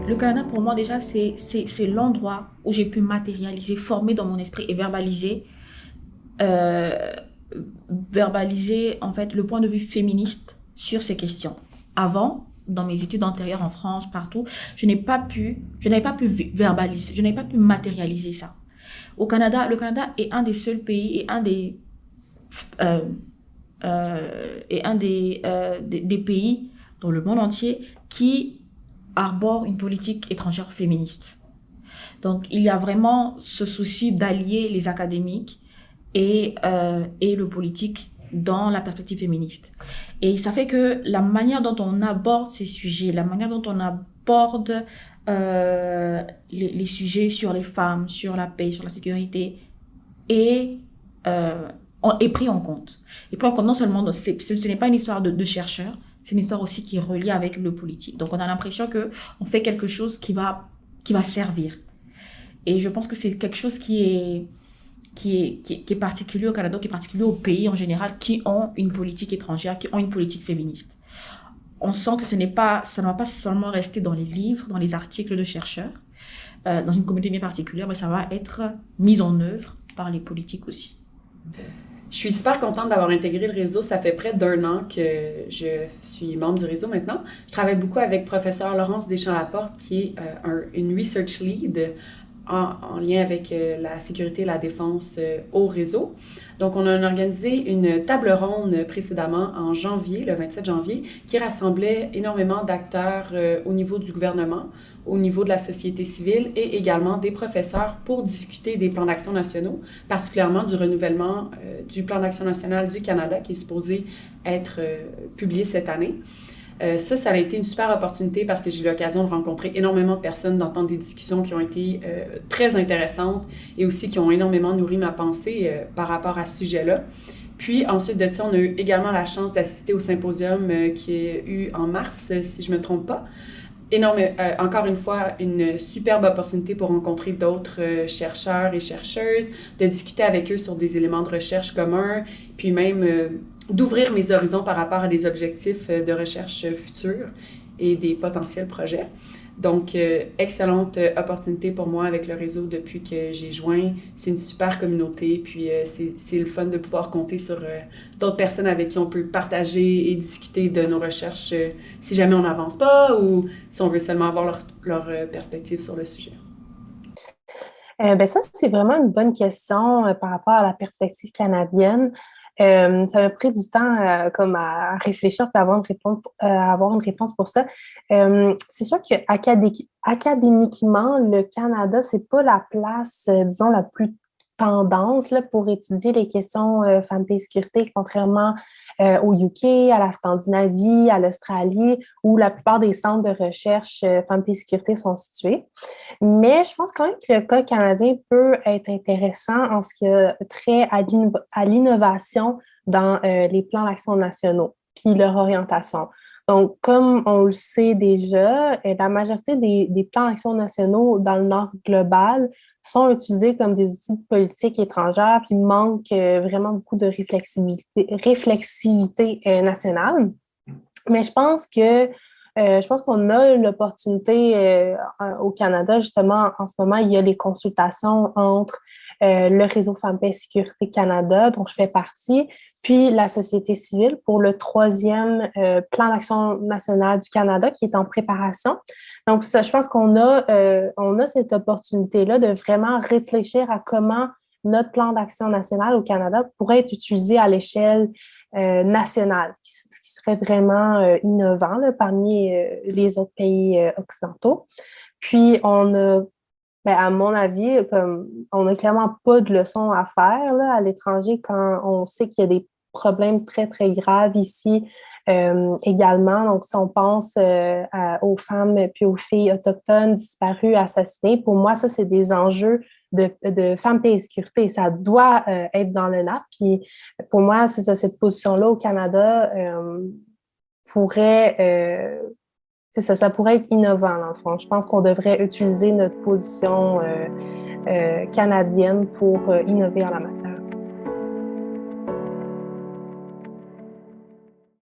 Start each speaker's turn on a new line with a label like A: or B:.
A: Le Canada, pour moi, déjà, c'est l'endroit où j'ai pu matérialiser, former dans mon esprit et euh, verbaliser, en fait, le point de vue féministe sur ces questions. Avant, dans mes études antérieures en France, partout, je n'avais pas pu verbaliser, je n'avais pas pu matérialiser ça. Au Canada, le Canada est un des seuls pays euh, et un des pays dans le monde entier qui arbore une politique étrangère féministe. Donc, il y a vraiment ce souci d'allier les académiques et le politique dans la perspective féministe. Et ça fait que la manière dont on aborde ces sujets, la manière dont on aborde les sujets sur les femmes, sur la paix, sur la sécurité, est, euh, est pris en compte. Et pris en compte non seulement, ce n'est pas une histoire de chercheurs, c'est une histoire aussi qui est reliée avec le politique. Donc on a l'impression qu'on fait quelque chose qui va servir. Et je pense que c'est quelque chose qui est particulier au Canada, qui est particulier aux pays en général qui ont une politique étrangère, qui ont une politique féministe. On sent que ça ne va pas seulement rester dans les livres, dans les articles de chercheurs, dans une communauté bien particulière, mais ça va être mis en œuvre par les politiques aussi.
B: Je suis super contente d'avoir intégré le réseau. Ça fait près d'un an que je suis membre du réseau maintenant. Je travaille beaucoup avec professeur Laurence Deschamps-Laporte, qui est une research lead en lien avec la sécurité et la défense au réseau. Donc, on a organisé une table ronde précédemment en janvier, le 27 janvier, qui rassemblait énormément d'acteurs au niveau du gouvernement, au niveau de la société civile et également des professeurs pour discuter des plans d'action nationaux, particulièrement du renouvellement du plan d'action national du Canada qui est supposé être publié cette année. Ça a été une super opportunité parce que j'ai eu l'occasion de rencontrer énormément de personnes, d'entendre des discussions qui ont été très intéressantes et aussi qui ont énormément nourri ma pensée par rapport à ce sujet-là. Puis ensuite de ça, on a eu également la chance d'assister au symposium qui est eu en mars, si je ne me trompe pas. Encore une fois, une superbe opportunité pour rencontrer d'autres chercheurs et chercheuses, de discuter avec eux sur des éléments de recherche communs, puis même d'ouvrir mes horizons par rapport à des objectifs de recherche futurs et des potentiels projets. Donc, excellente opportunité pour moi avec le réseau depuis que j'ai joint. C'est une super communauté, puis c'est le fun de pouvoir compter sur d'autres personnes avec qui on peut partager et discuter de nos recherches si jamais on n'avance pas ou si on veut seulement avoir leur perspective sur le sujet.
C: Ben ça, c'est vraiment une bonne question par rapport à la perspective canadienne. Ça m'a pris du temps comme à réfléchir et avoir une réponse pour ça. C'est sûr que académiquement, le Canada, c'est pas la place, disons, la plus tendance là, pour étudier les questions femmes et sécurité, contrairement au UK, à la Scandinavie, à l'Australie, où la plupart des centres de recherche femmes et sécurité sont situés. Mais je pense quand même que le cas canadien peut être intéressant en ce qui a trait à l'innovation dans les plans d'action nationaux, puis leur orientation. Donc, comme on le sait déjà, la majorité des plans d'action nationaux dans le Nord global sont utilisés comme des outils de politique étrangère, puis manquent vraiment beaucoup de réflexivité nationale. Mais je pense qu'on a l'opportunité au Canada, justement, en ce moment, il y a des consultations entre le réseau Femmes, Paix et Sécurité Canada, dont je fais partie, puis la société civile pour le troisième plan d'action national du Canada qui est en préparation. Donc, ça, je pense on a cette opportunité-là de vraiment réfléchir à comment notre plan d'action national au Canada pourrait être utilisé à l'échelle nationale, ce qui serait vraiment innovant là, parmi les autres pays occidentaux. Puis, à mon avis, comme, on n'a clairement pas de leçons à faire là, à l'étranger quand on sait qu'il y a des problèmes très, très graves ici également. Donc, si on pense aux femmes puis aux filles autochtones disparues, assassinées, pour moi, ça, c'est des enjeux de femmes, paix et sécurité. Ça doit être dans le NAP. Puis, pour moi, c'est ça, cette position-là au Canada pourrait... c'est ça, ça pourrait être innovant, dans le fond. Je pense qu'on devrait utiliser notre position canadienne pour innover en la matière.